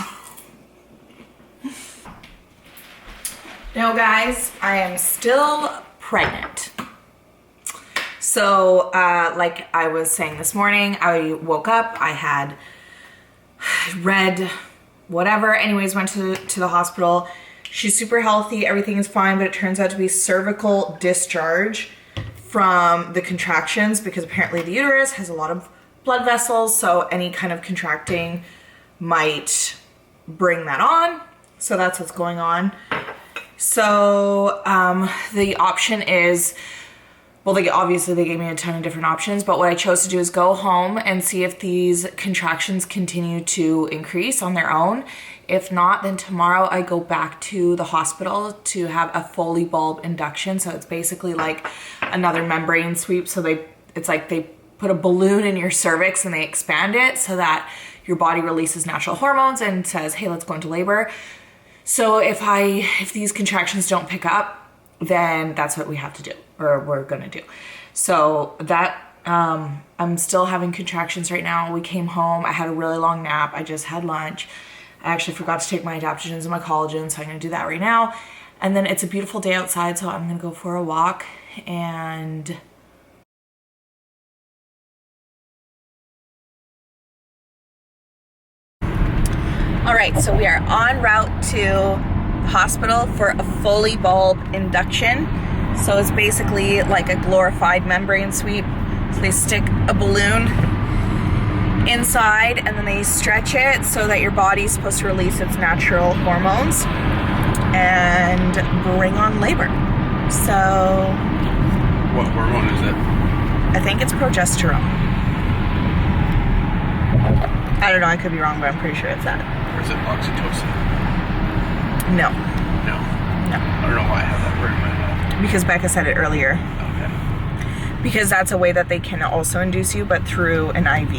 A: Now, guys, I am still pregnant. So, like I was saying this morning, I woke up, I had read whatever, anyways, went to the hospital. She's super healthy, everything is fine, but it turns out to be cervical discharge from the contractions because apparently the uterus has a lot of blood vessels, so any kind of contracting might bring that on. So that's what's going on. So the option is, well, obviously they gave me a ton of different options, but what I chose to do is go home and see if these contractions continue to increase on their own. If not, then tomorrow I go back to the hospital to have a Foley bulb induction. So it's basically like another membrane sweep. So it's like they put a balloon in your cervix and they expand it so that your body releases natural hormones and says, hey, let's go into labor. So if these contractions don't pick up, then that's what we have to do, or we're gonna do. So that, I'm still having contractions right now. We came home, I had a really long nap, I just had lunch. I actually forgot to take my adaptogens and my collagen, so I'm gonna do that right now. And then it's a beautiful day outside, so I'm gonna go for a walk and all right, so we are en route to the hospital for a Foley bulb induction. So it's basically like a glorified membrane sweep. So they stick a balloon inside and then they stretch it so that your body's supposed to release its natural hormones and bring on labor. So
F: What hormone is it?
A: I think it's progesterone. I don't know, I could be wrong, but I'm pretty sure it's that.
F: Or is it oxytocin?
A: No.
F: No.
A: No.
F: I don't know why I have that word in my head.
A: Because Becca said it earlier.
F: Okay.
A: Because that's a way that they can also induce you, but through an IV.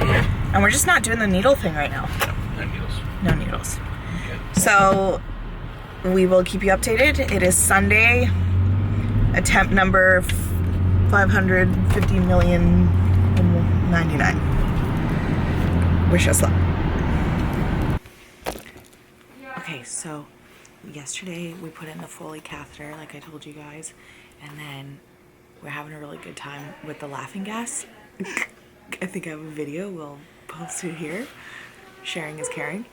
F: Okay.
A: And we're just not doing the needle thing right now.
F: No needles.
A: No needles.
F: Okay.
A: So we will keep you updated. It is Sunday, attempt number 550,000,099. Wish us luck. Okay, so yesterday we put in the Foley catheter, like I told you guys, and then we're having a really good time with the laughing gas. I think I have a video, we'll post it here. Sharing is caring.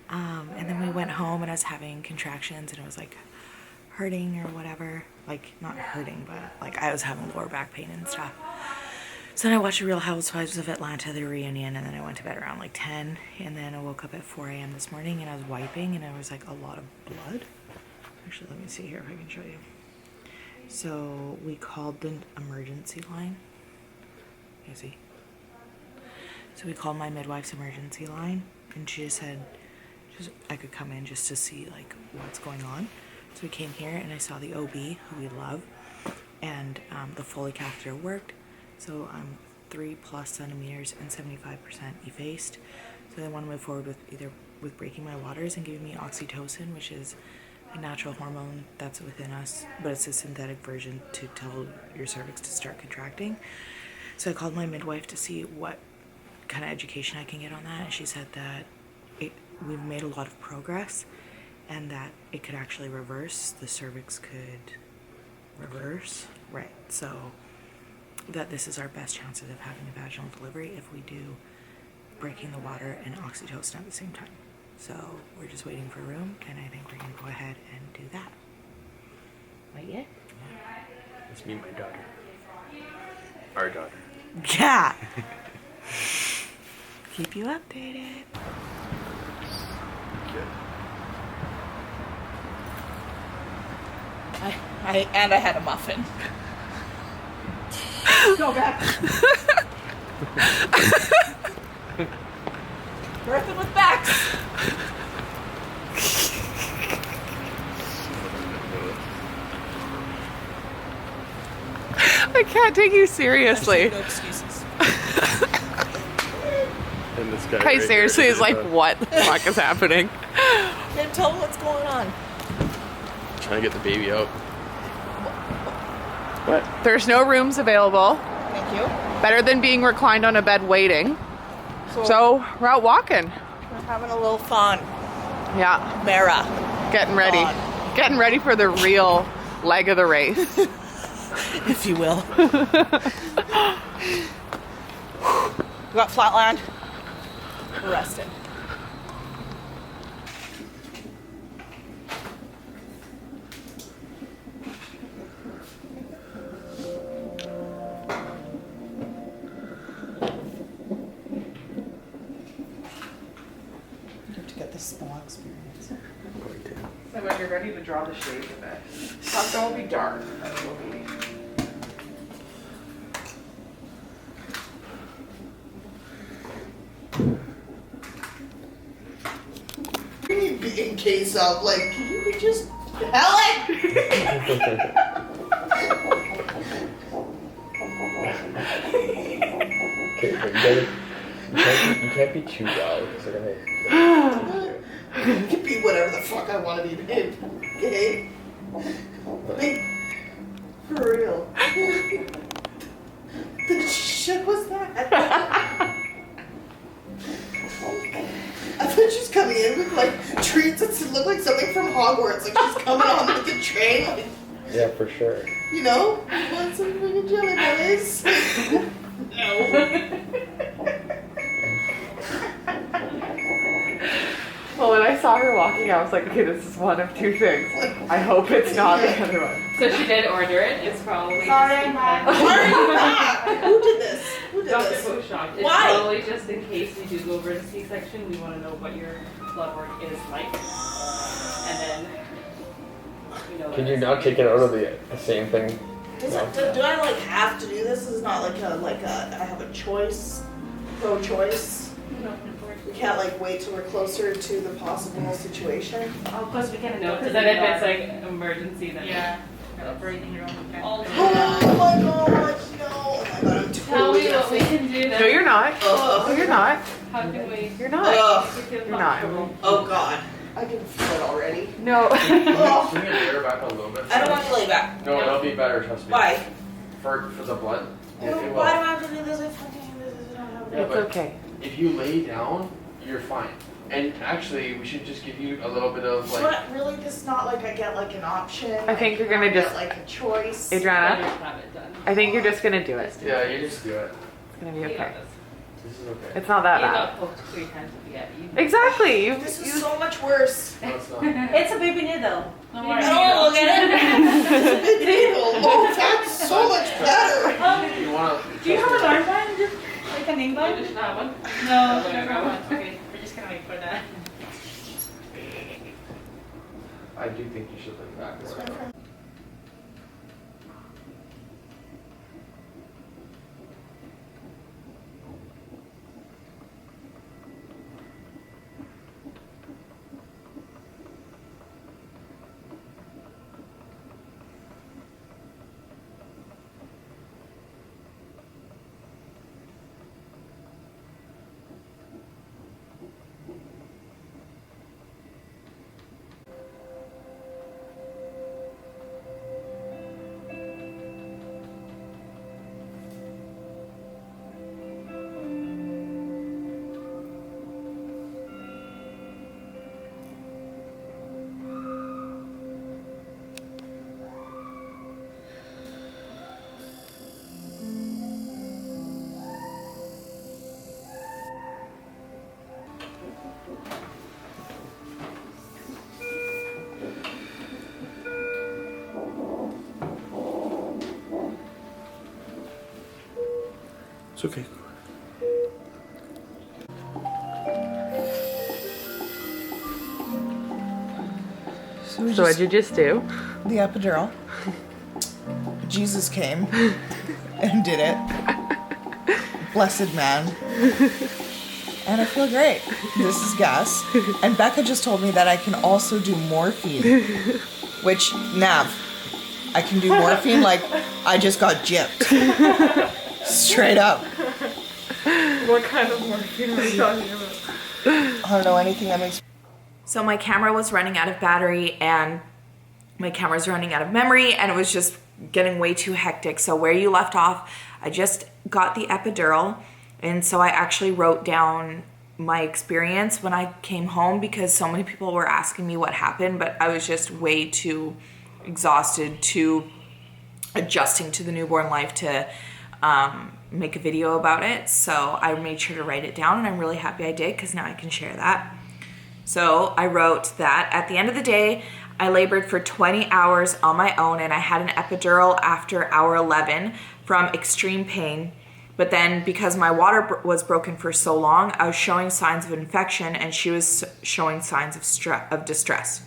A: And then we went home and I was having contractions and it was like hurting or whatever. Like, not hurting, but like I was having lower back pain and stuff. So then I watched Real Housewives of Atlanta, the reunion, and then I went to bed around like 10, and then I woke up at 4 a.m. this morning and I was wiping and I was like a lot of blood. Actually, let me see here if I can show you. So we called the emergency line. You see? So we called my midwife's emergency line and she just said, I could come in just to see like what's going on. So we came here and I saw the OB, who we love, and the Foley catheter worked. So I'm 3+ centimeters and 75% effaced. So they want to move forward with either with breaking my waters and giving me oxytocin, which is a natural hormone that's within us, but it's a synthetic version to tell your cervix to start contracting. So I called my midwife to see what kind of education I can get on that, and she said that we've made a lot of progress and that it could actually reverse. The cervix could reverse, right? So that this is our best chances of having a vaginal delivery if we do breaking the water and oxytocin at the same time. So we're just waiting for room, and I think we're gonna go ahead and do that. Right yet?
F: It's me and my daughter. Our daughter.
A: Yeah. Keep you updated.
F: Good.
A: I had a muffin. Go back. Birthing with Bex.
E: I can't take you seriously.
A: No excuses.
F: And this guy
E: I
F: right
E: seriously
F: here
E: is like, what the fuck is happening?
A: Then tell me what's going on.
F: trying to get the baby out. What?
E: There's no rooms available.
A: Thank you.
E: Better than being reclined on a bed waiting. So we're out walking.
A: We're having a little fun.
E: Yeah.
A: Mara.
E: Getting ready.
A: Fun.
E: Getting ready for the real leg of the race.
A: If you will. We got flatland. We're resting. You have to get the spa experience.
E: So when you're ready to draw the shades of it, it's going to be dark. It will be. In case of, like, can you just Helen?
F: Okay, but you can't be too loud because they're gonna.
E: I can be whatever the fuck I want to be, babe. Okay? Babe, for real. The shit was that? I thought she was coming in with like treats that looked like something from Hogwarts. Like she's coming on with the train, like,
F: Yeah, for sure.
E: you know? Want some freaking jelly bellies? No. Well, when I saw her walking, I was like, okay, this is one of two things. I hope it's not the other one.
G: So she did order it. It's probably
E: Sorry,
G: just in
E: Mom.
G: case.
E: Why are you back? Who did this? Who did
G: Dr.
E: this?
G: Post-acupuncture. It's
E: Why?
G: probably just in case we do go over to C-section. We want to know what your blood work is like, and then
D: Can you not take it out of the same thing?
E: Do I like have to do this? This is not like a I have a choice, pro-choice. We can't like wait till we're closer to the possible situation.
G: Oh, of course we can. No, because then if it's like emergency, then yeah. Breathing your own.
E: Oh my gosh, no! Oh my god, I'm
G: Tell
E: totally
G: me what we can do then.
E: No, you're not. No, you're not.
G: How can we?
E: You're not.
G: You're
E: not. Oh god. I can feel it already. No.
D: Bring your chair back a little bit.
E: I don't want to lay back.
D: No, it'll be better, trust me.
E: Why?
D: For the blood. It will.
E: Why do I have to do this? I fucking this is not how
D: Yeah,
E: it
D: but
E: okay.
D: If you lay down, you're fine. And actually, we should just give you a little bit of like.
E: But really, this is not like I get like an option.
H: I think you're gonna
E: I get,
H: just-
E: like a choice.
H: Adriana,
G: Have it done.
H: I think you're just gonna do it.
D: Yeah, you just do it.
H: It's gonna be okay.
D: This is okay.
H: It's not that
G: You
H: bad.
G: got poked 3 times yet.
H: Exactly.
E: This is so much worse.
D: No, it's not.
C: It's a baby needle. Don't worry.
E: Oh, look at it. Oh, that's so much better.
D: You wanna?
C: Do you have an armband? Just like a name
G: I
C: band?
G: just not one.
C: No,
G: Okay,
C: never
G: one.
C: one. Okay, we're just gonna wait for that.
D: I do think you should look back.
F: It's okay.
H: So what'd you just do?
E: The epidural. Jesus came and did it. Blessed man. And I feel great. This is gas. And Becca just told me that I can also do morphine. Which, Nav, I can do morphine like I just got gypped. Straight up.
H: What kind of morphine are you talking about?
E: I don't know anything that makes...
A: So my camera was running out of battery and my camera's running out of memory, and it was just getting way too hectic. So where you left off, I just got the epidural, and so I actually wrote down my experience when I came home because so many people were asking me what happened, but I was just way too exhausted to adjusting to the newborn life to make a video about it. So I made sure to write it down, and I'm really happy I did because now I can share that. So I wrote that at the end of the day, I labored for 20 hours on my own, and I had an epidural after hour 11 from extreme pain. But then because my water was broken for so long, I was showing signs of infection and she was showing signs of distress.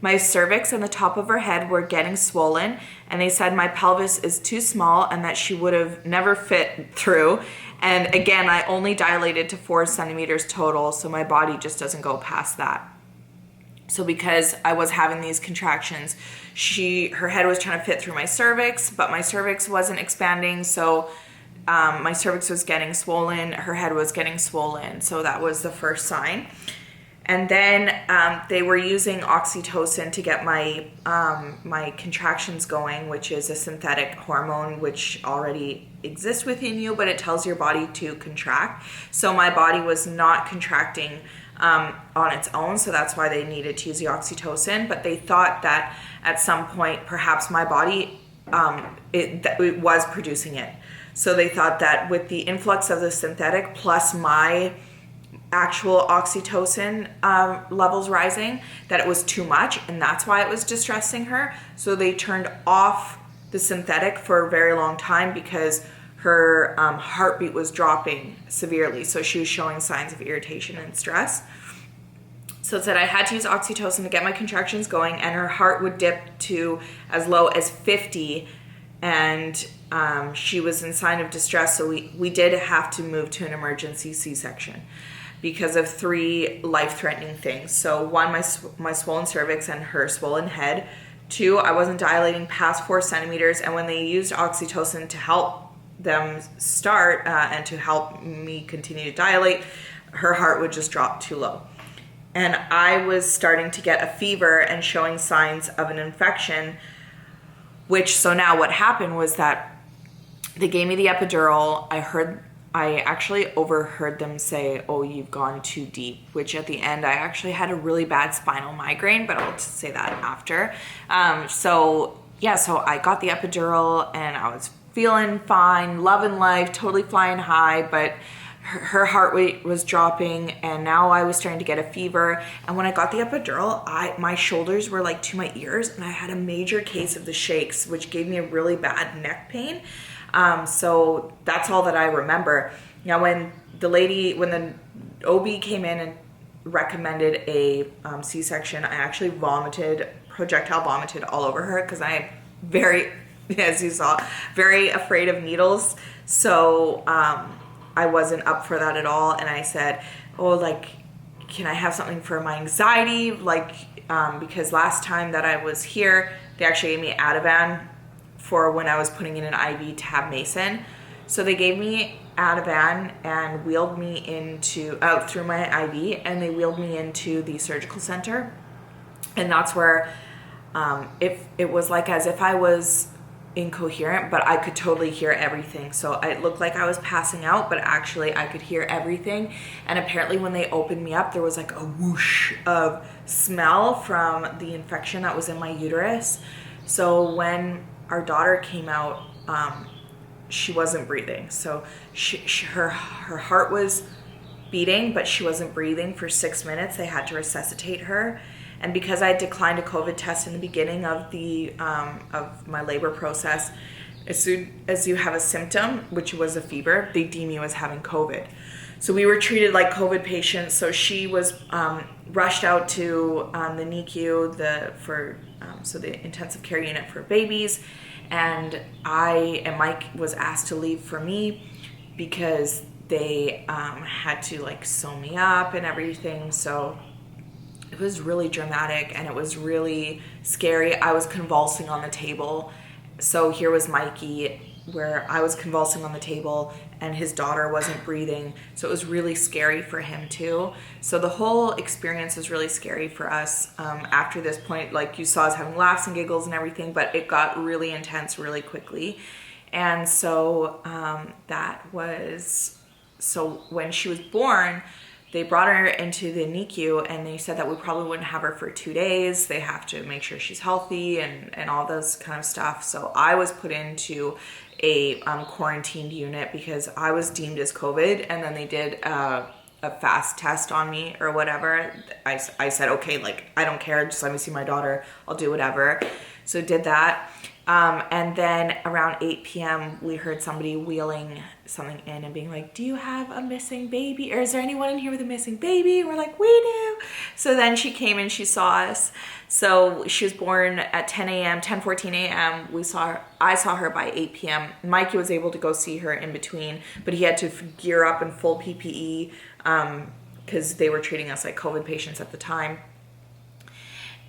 A: My cervix and the top of her head were getting swollen, and they said my pelvis is too small and that she would have never fit through. And again, I only dilated to 4 centimeters total, so my body just doesn't go past that. So because I was having these contractions, her head was trying to fit through my cervix, but my cervix wasn't expanding, so my cervix was getting swollen, her head was getting swollen, so that was the first sign. And then they were using oxytocin to get my contractions going, which is a synthetic hormone which already exists within you, but it tells your body to contract. So my body was not contracting on its own, so that's why they needed to use the oxytocin. But they thought that at some point, perhaps my body, it was producing it. So they thought that with the influx of the synthetic plus my actual oxytocin levels rising, that it was too much, and that's why it was distressing her. So they turned off the synthetic for a very long time because her heartbeat was dropping severely, so she was showing signs of irritation and stress. So it said I had to use oxytocin to get my contractions going, and her heart would dip to as low as 50, and she was in sign of distress, so we did have to move to an emergency C-section because of 3 life-threatening things. So 1, my swollen cervix and her swollen head. 2, I wasn't dilating past 4 centimeters, and when they used oxytocin to help them start and to help me continue to dilate, her heart would just drop too low. And I was starting to get a fever and showing signs of an infection, so now what happened was that they gave me the epidural. I actually overheard them say, "Oh, you've gone too deep," which at the end I actually had a really bad spinal migraine, but I'll just say that after. So I got the epidural and I was feeling fine, loving life, totally flying high, but her heart rate was dropping, and now I was starting to get a fever. And when I got the epidural, my shoulders were like to my ears, and I had a major case of the shakes, which gave me a really bad neck pain. So that's all that I remember. Now, when the OB came in and recommended a C-section, I actually projectile vomited all over her because I am very, as you saw, very afraid of needles. So I wasn't up for that at all. And I said, can I have something for my anxiety? Because last time that I was here, they actually gave me Ativan for when I was putting in an IV to have Mason. So they gave me Ativan and wheeled me through my IV, and they wheeled me into the surgical center. And that's where it was like as if I was incoherent, but I could totally hear everything. So it looked like I was passing out, but actually I could hear everything. And apparently when they opened me up, there was like a whoosh of smell from the infection that was in my uterus. So when our daughter came out, she wasn't breathing. So her heart was beating, but she wasn't breathing for 6 minutes. They had to resuscitate her. And because I declined a COVID test in the beginning of of my labor process, as soon as you have a symptom, which was a fever, they deem you as having COVID. So we were treated like COVID patients. So she was rushed out to the NICU, the intensive care unit for babies, and Mike was asked to leave for me because they had to like sew me up and everything. So it was really dramatic and it was really scary. I was convulsing on the table. So here was Mikey, where I was convulsing on the table and his daughter wasn't breathing. So it was really scary for him too. So the whole experience was really scary for us. After this point, like you saw us having laughs and giggles and everything, but it got really intense really quickly. And so so when she was born, they brought her into the NICU and they said that we probably wouldn't have her for 2 days. They have to make sure she's healthy and all those kind of stuff. So I was put into a quarantined unit because I was deemed as COVID, and then they did a fast test on me or whatever. I said, okay, like, I don't care, just let me see my daughter, I'll do whatever. So did that. And then around 8 p.m. we heard somebody wheeling something in and being like, do you have a missing baby? Or is there anyone in here with a missing baby? And we're like, we do. So then she came and she saw us. So she was born at 10 a.m., 10:14 a.m. I saw her by 8 p.m. Mikey was able to go see her in between, but he had to gear up in full PPE because they were treating us like COVID patients at the time.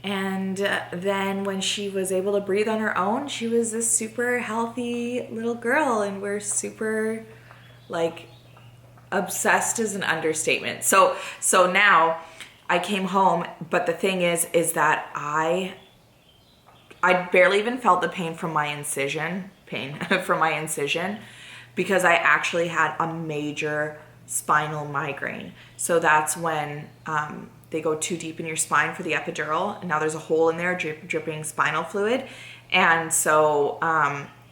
A: And then when she was able to breathe on her own, she was this super healthy little girl, and we're super, like, obsessed is an understatement. So now I came home, but the thing is that I barely even felt the pain from my incision, because I actually had a major spinal migraine. So that's when they go too deep in your spine for the epidural, and now there's a hole in there dripping spinal fluid, and so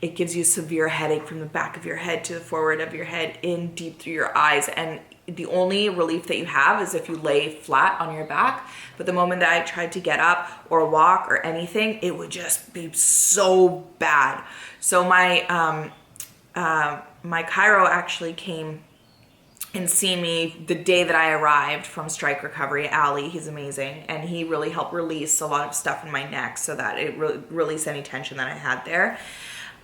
A: it gives you severe headache from the back of your head to the forward of your head in deep through your eyes, and the only relief that you have is if you lay flat on your back. But the moment that I tried to get up or walk or anything, it would just be so bad. So my chiro actually came and see me the day that I arrived from Strike Recovery. Ali, he's amazing, and he really helped release a lot of stuff in my neck so that it really released any tension that I had there.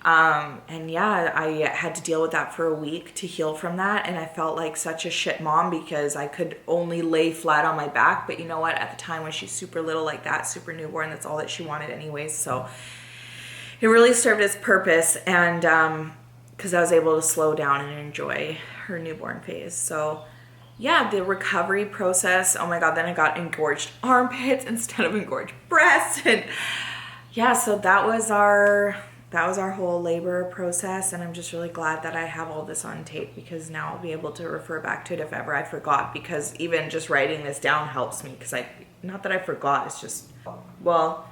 A: And yeah, I had to deal with that for a week to heal from that, and I felt like such a shit mom because I could only lay flat on my back. But you know what, at the time when she's super little like that, super newborn, that's all that she wanted anyways. So it really served its purpose, and because I was able to slow down and enjoy her newborn phase. So yeah, the recovery process, oh my God, then I got engorged armpits instead of engorged breasts. And yeah, so that was our whole labor process. And I'm just really glad that I have all this on tape, because now I'll be able to refer back to it if ever I forgot, because even just writing this down helps me, because not that I forgot, it's just, well,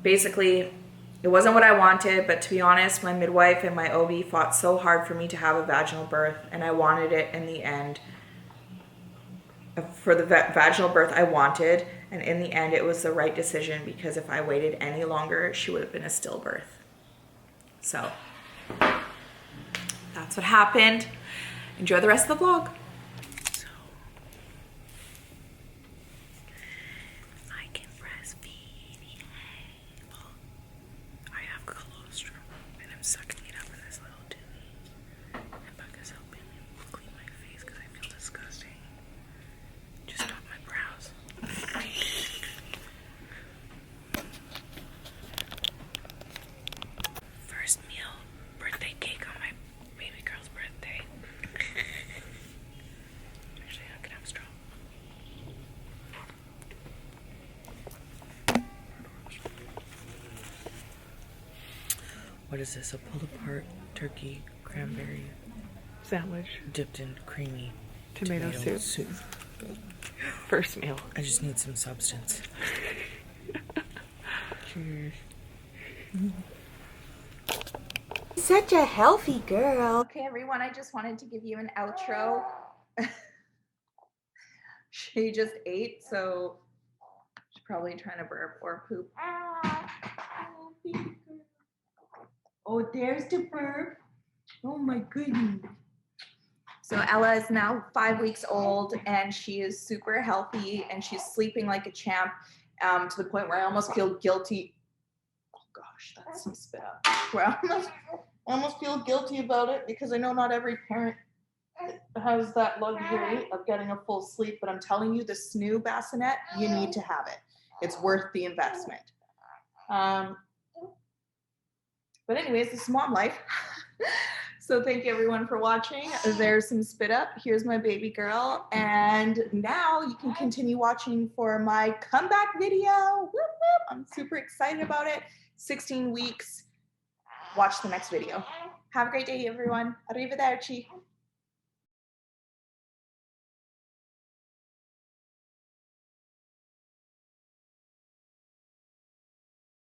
A: basically, it wasn't what I wanted, but to be honest, my midwife and my OB fought so hard for me to have a vaginal birth, and I wanted it in the end. For the vaginal birth I wanted, and in the end it was the right decision, because if I waited any longer, she would have been a stillbirth. So that's what happened. Enjoy the rest of the vlog. What is this? A pulled apart turkey cranberry
E: Sandwich.
A: dipped in creamy
E: Tomato soup. First meal.
A: I just need some substance. Cheers. Such a healthy girl. Okay, everyone, I just wanted to give you an outro. She just ate, so she's probably trying to burp or poop. Oh, there's the burp. Oh my goodness. So Ella is now 5 weeks old and she is super healthy and she's sleeping like a champ, to the point where I almost feel guilty. Oh gosh, that's some spit up. Where I almost feel guilty about it because I know not every parent has that luxury of getting a full sleep, but I'm telling you, the snoo bassinet, you need to have it. It's worth the investment. But anyways, this is mom life. So thank you everyone for watching. There's some spit up. Here's my baby girl. And now you can continue watching for my comeback video. Whoop, whoop. I'm super excited about it. 16 weeks. Watch the next video. Have a great day, everyone. Arrivederci.